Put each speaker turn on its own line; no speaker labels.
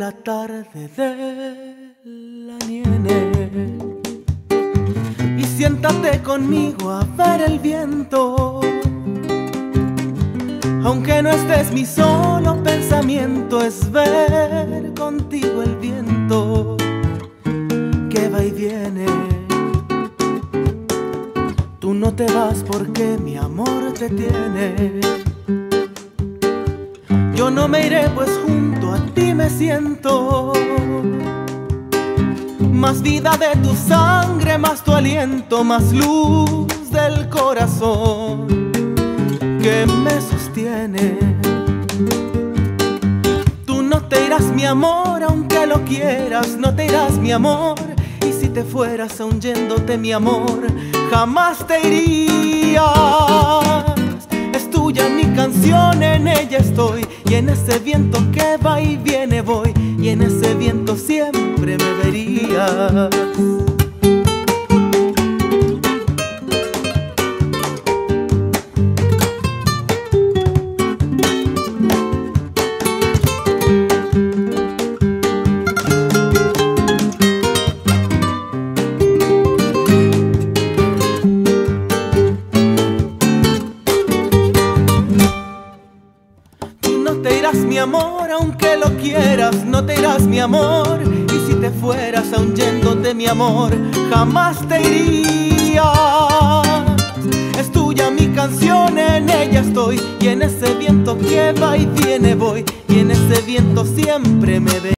la tarde de la nieve y siéntate conmigo a ver el viento. Aunque no estés, mi solo pensamiento es ver contigo el viento que va y viene. Tú no te vas porque mi amor te tiene. Yo no me iré pues junto a ti me siento. Más vida de tu sangre, más tu aliento, más luz del corazón que me sostiene. Tú no te irás, mi amor, aunque lo quieras. No te irás, mi amor, y si te fueras aún yéndote, mi amor, jamás te irías. Es tuya mi canción, en ella estoy, y en ese viento que va y viene voy, y en ese viento siempre me verías. No te irás, mi amor, aunque lo quieras. No te irás, mi amor, y si te fueras aún yéndote, mi amor, jamás te irías. Es tuya mi canción, en ella estoy, y en ese viento que va y viene voy, y en ese viento siempre me verás.